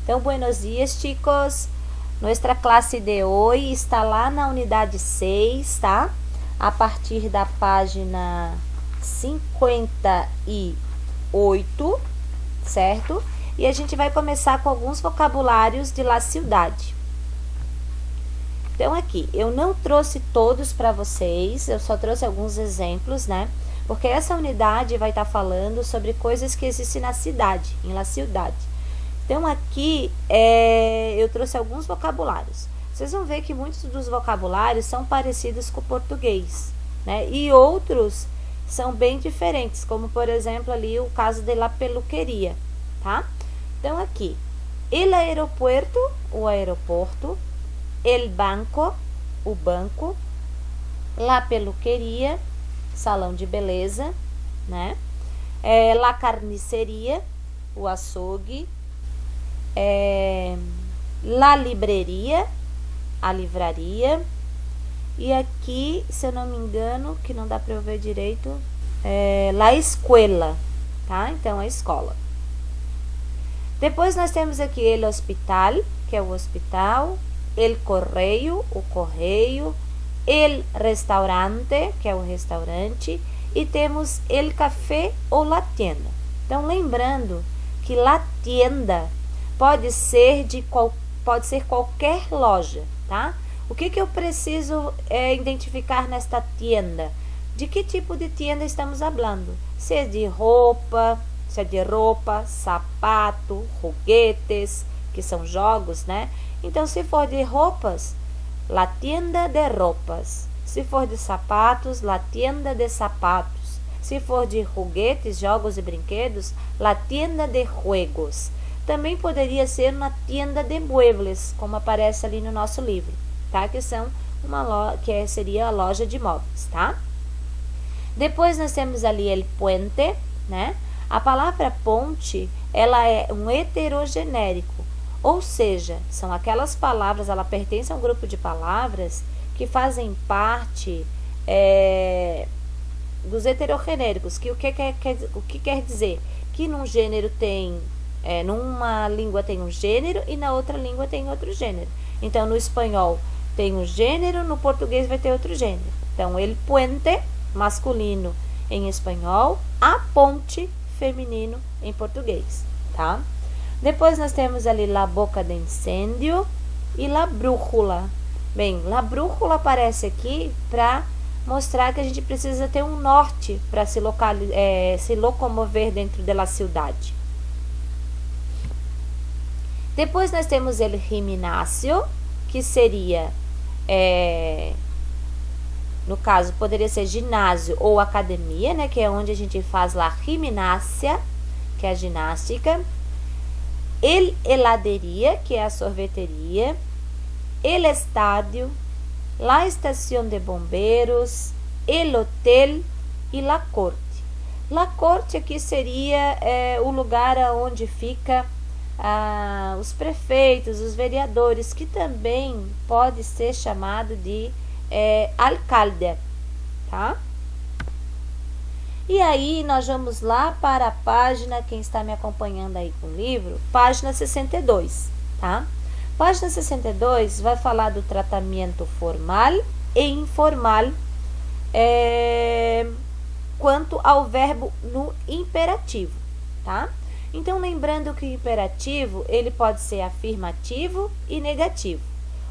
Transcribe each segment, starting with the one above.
Então, buenos dias, chicos. Nossa classe de hoje está lá na unidade 6, tá? A partir da página 58, certo? E a gente vai começar com alguns vocabulários de la ciudad. Então, aqui, eu não trouxe todos para vocês, eu só trouxe alguns exemplos, né? Porque essa unidade vai estar falando sobre coisas que existem na cidade, em la ciudad. Então, aqui, eu trouxe alguns vocabulários. Vocês vão ver que muitos dos vocabulários são parecidos com o português, né? E outros são bem diferentes, como, por exemplo, ali o caso de la peluqueria, tá? Então, aqui, el aeropuerto, o aeroporto, el banco, o banco, la peluqueria, salão de beleza, né? La carniceria, o açougue, la libreria, a livraria, e aqui, se eu não me engano, que não dá para eu ver direito, la escuela, tá? Então, a escola. Depois nós temos aqui el hospital, que é o hospital, el correio, o correio, el restaurante, que é o restaurante, e temos el café ou la tienda. Então, lembrando que la tienda pode ser qualquer loja, tá? O que eu preciso identificar nesta tienda? De que tipo de tienda estamos falando? Se é de roupa, sapato, juguetes, que são jogos, né? Então, se for de roupas, la tienda de roupas. Se for de sapatos, la tienda de sapatos. Se for de juguetes, jogos e brinquedos, la tienda de juegos. Também poderia ser uma tienda de muebles, como aparece ali no nosso livro, tá? Que são seria a loja de móveis, tá? Depois nós temos ali el puente, né? A palavra ponte, ela é um heterogenérico. Ou seja, são aquelas palavras, ela pertence a um grupo de palavras que fazem parte dos heterogenéricos, que o que quer dizer? Que num gênero tem, numa língua tem um gênero e na outra língua tem outro gênero. Então, no espanhol tem um gênero, no português vai ter outro gênero. Então, el puente, masculino em espanhol, a ponte, feminino em português, tá? Depois nós temos ali la boca de incêndio e la brújula. Bem, la brújula aparece aqui para mostrar que a gente precisa ter um norte para se locomover dentro da cidade. Depois nós temos el gimnasio, que seria, no caso, poderia ser ginásio ou academia, né? Que é onde a gente faz la gimnasia, que é a ginástica. El heladeria, que é a sorveteria, el estádio, la estação de bombeiros, el hotel e la corte. La corte aqui seria o lugar onde fica os prefeitos, os vereadores, que também pode ser chamado de alcalde, tá? E aí, nós vamos lá para a página, quem está me acompanhando aí com o livro, página 62, tá? Página 62 vai falar do tratamento formal e informal quanto ao verbo no imperativo, tá? Então, lembrando que o imperativo, ele pode ser afirmativo e negativo.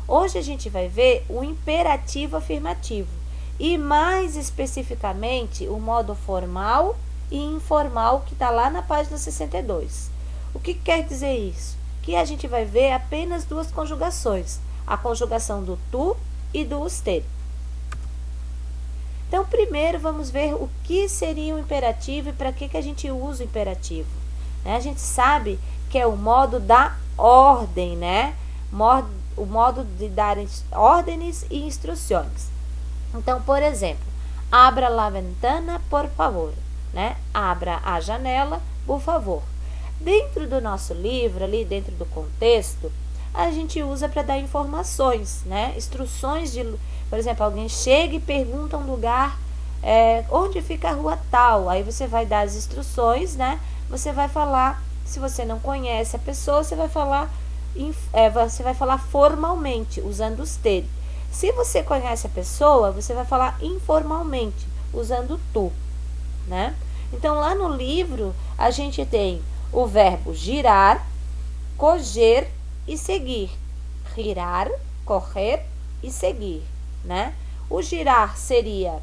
Hoje a gente vai ver o imperativo afirmativo. E mais especificamente o modo formal e informal que está lá na página 62. O que quer dizer isso? Que a gente vai ver apenas duas conjugações, a conjugação do tu e do usted. Então, primeiro vamos ver o que seria o imperativo e para que a gente usa o imperativo. A gente sabe que é o modo da ordem, né? O modo de dar ordens e instruções. Então, por exemplo, abra la ventana, por favor, né? Abra a janela, por favor. Dentro do nosso livro, ali dentro do contexto, a gente usa para dar informações, né? Instruções de, por exemplo, alguém chega e pergunta um lugar, onde fica a rua tal, aí você vai dar as instruções, né? Você vai falar Se você não conhece a pessoa, você vai falar formalmente, usando os te. Se você conhece a pessoa, você vai falar informalmente, usando tu, né? Então, lá no livro, a gente tem o verbo girar, correr e seguir. Girar, correr e seguir, né? O girar seria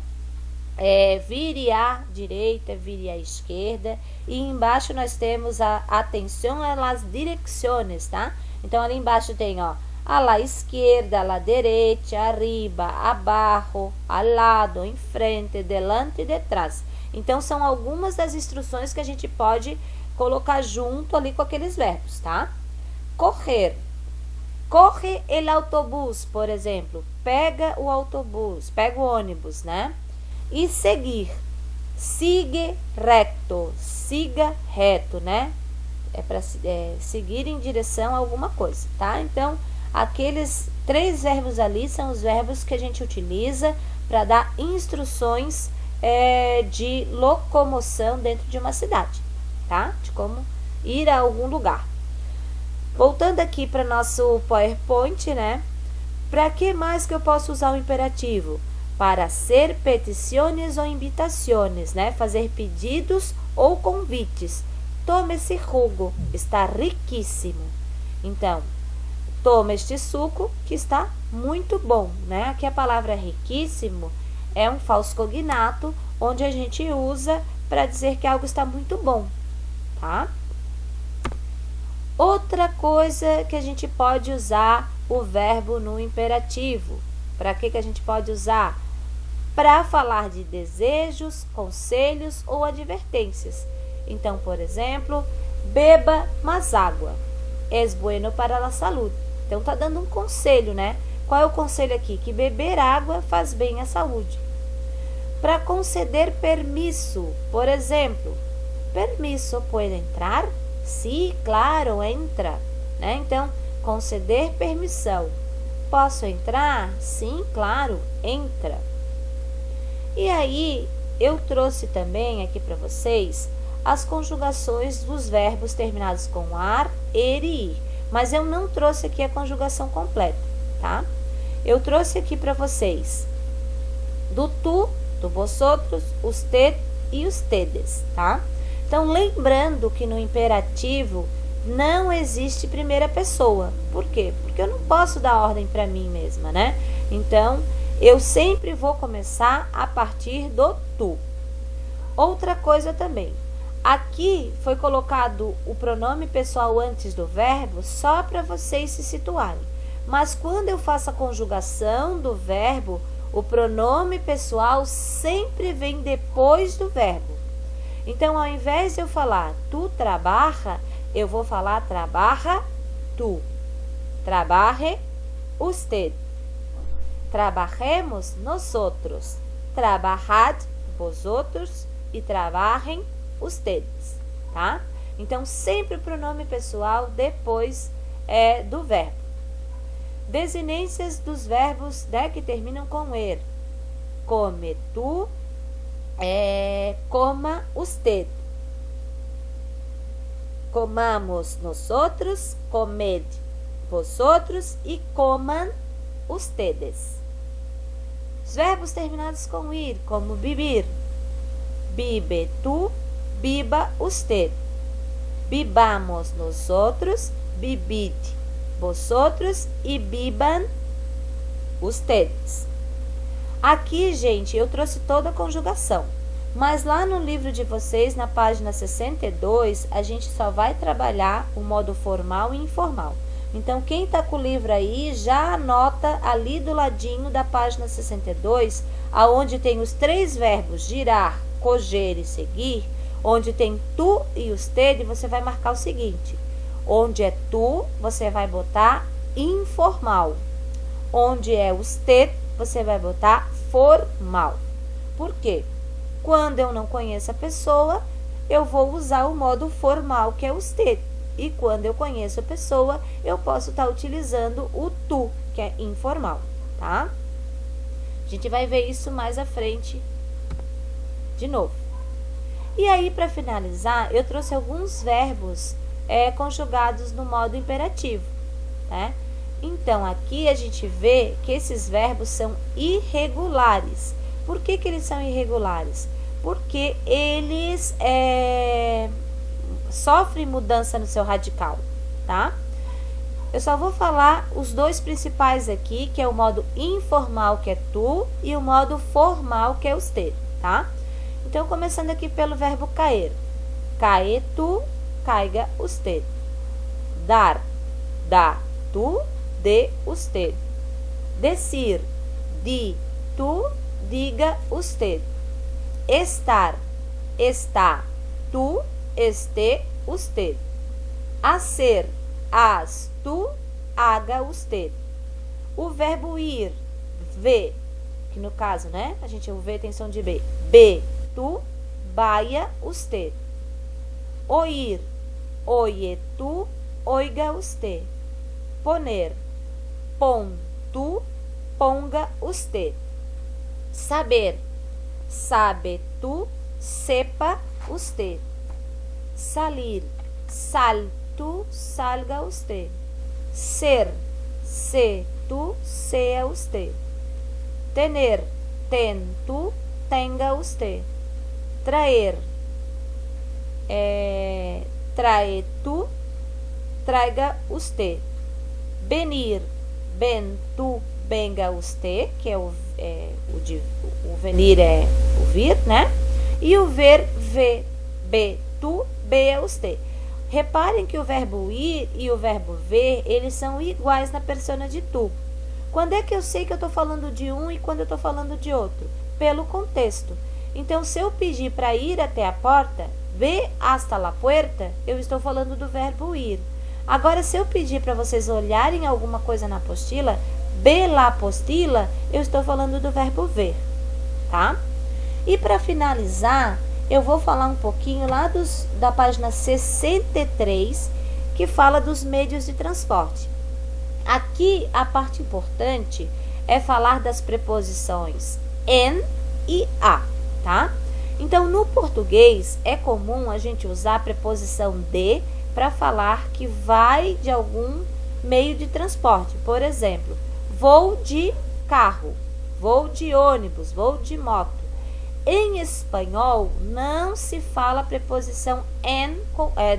vire à direita, vire à esquerda, e embaixo nós temos a atenção às direções, tá? Então, ali embaixo tem, ó, a la esquerda, a la derecha, arriba, abaixo, ao lado, em frente, delante e detrás. Então, são algumas das instruções que a gente pode colocar junto ali com aqueles verbos, tá? Correr. Corre el autobús, por exemplo. Pega o autobus, pega o ônibus, né? E seguir. Sigue recto. Siga reto, né? É para seguir em direção a alguma coisa, tá? Então, aqueles 3 verbos ali são os verbos que a gente utiliza para dar instruções de locomoção dentro de uma cidade, tá? De como ir a algum lugar. Voltando aqui para nosso PowerPoint, né? Para que mais que eu posso usar o imperativo? Para hacer peticiones ou invitaciones, né? Fazer pedidos ou convites. Tome esse jugo, está riquíssimo. Então, toma este suco que está muito bom, né? Aqui a palavra riquíssimo é um falso cognato, onde a gente usa para dizer que algo está muito bom, tá? Outra coisa que a gente pode usar o verbo no imperativo. Para que a gente pode usar? Para falar de desejos, conselhos ou advertências. Então, por exemplo, beba mais água. Es bueno para la salud. Então, tá dando um conselho, né? Qual é o conselho aqui? Que beber água faz bem à saúde. Para conceder permisso, por exemplo, permisso, pode entrar? Sim, claro, entra, né? Então, conceder permissão. Posso entrar? Sim, claro, entra. E aí, eu trouxe também aqui para vocês as conjugações dos verbos terminados com ar, er e ir. Mas eu não trouxe aqui a conjugação completa, tá? Eu trouxe aqui para vocês do tu, do vosotros, usted e ustedes, tá? Então, lembrando que no imperativo não existe primeira pessoa. Por quê? Porque eu não posso dar ordem para mim mesma, né? Então, eu sempre vou começar a partir do tu. Outra coisa também. Aqui foi colocado o pronome pessoal antes do verbo só para vocês se situarem. Mas quando eu faço a conjugação do verbo, o pronome pessoal sempre vem depois do verbo. Então, ao invés de eu falar tu trabaja, eu vou falar trabaja tu. Trabaje usted. Trabajemos nosotros. Trabajad vosotros e trabajem ustedes, tá? Então, sempre o pronome pessoal depois do verbo. Desinências dos verbos que terminam com er. Come tu, coma usted. Comamos nosotros, comed vosotros e coman ustedes. Os verbos terminados com ir, como bibir. Bibe tu, biba usted. Bibamos nosotros, bibid vosotros e biban ustedes. Aqui, gente, eu trouxe toda a conjugação. Mas lá no livro de vocês, na página 62, a gente só vai trabalhar o modo formal e informal. Então, quem está com o livro aí, já anota ali do ladinho da página 62, aonde tem os 3 verbos girar, correr e seguir, onde tem tu e usted, você vai marcar o seguinte: onde é tu, você vai botar informal. Onde é usted, você vai botar formal. Por quê? Quando eu não conheço a pessoa, eu vou usar o modo formal, que é usted. E quando eu conheço a pessoa, eu posso estar utilizando o tu, que é informal, tá? A gente vai ver isso mais à frente de novo. E aí, para finalizar, eu trouxe alguns verbos conjugados no modo imperativo, né? Então, aqui a gente vê que esses verbos são irregulares. Por que eles são irregulares? Porque eles sofrem mudança no seu radical, tá? Eu só vou falar os dois principais aqui, que é o modo informal, que é tu, e o modo formal, que é usted, tá? Então, começando aqui pelo verbo caer. Cae tu, caiga usted. Dar, dá tu, dê usted. Decir, di tu, diga usted. Estar, está tu, esté usted. Hacer, haz tu, haga usted. O verbo ir, ve, que no caso, né? A gente, o V tem som de B. Be, tu, vaya usted. Oír, oye tu, oiga usted. Poner, pon tu, ponga usted. Saber, sabe tu, sepa usted. Salir, sal tu, salga usted. Ser, se tu, sea usted. Tener, ten tu, tenga usted. Traer, trae tu, traiga usted. Venir, ven tu, venga usted, que é o venir é o vir, né? E o ver, ve, be tu, bea usted. Reparem que o verbo ir e o verbo ver, eles são iguais na persona de tu. Quando é que eu sei que eu estou falando de um e quando eu estou falando de outro? Pelo contexto. Então, se eu pedir para ir até a porta, ve hasta la puerta, eu estou falando do verbo ir. Agora, se eu pedir para vocês olharem alguma coisa na apostila, ve la apostila, eu estou falando do verbo ver, tá? E para finalizar, eu vou falar um pouquinho lá da página 63, que fala dos meios de transporte. Aqui, a parte importante é falar das preposições en e a, tá? Então, no português, é comum a gente usar a preposição de para falar que vai de algum meio de transporte. Por exemplo, vou de carro, vou de ônibus, vou de moto. Em espanhol, não se fala a preposição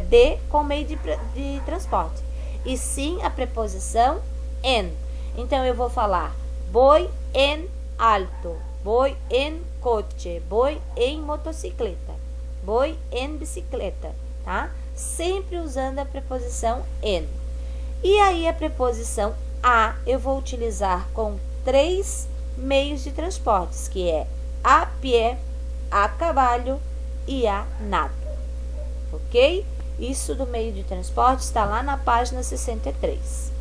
de com meio de transporte, e sim a preposição en. Então, eu vou falar voy en alto, voy en coche, voy en motocicleta, voy en bicicleta, tá? Sempre usando a preposição en. E aí, a preposição a eu vou utilizar com 3 meios de transportes, que é a pé, a cavalo e a nado, ok? Isso do meio de transporte está lá na página 63.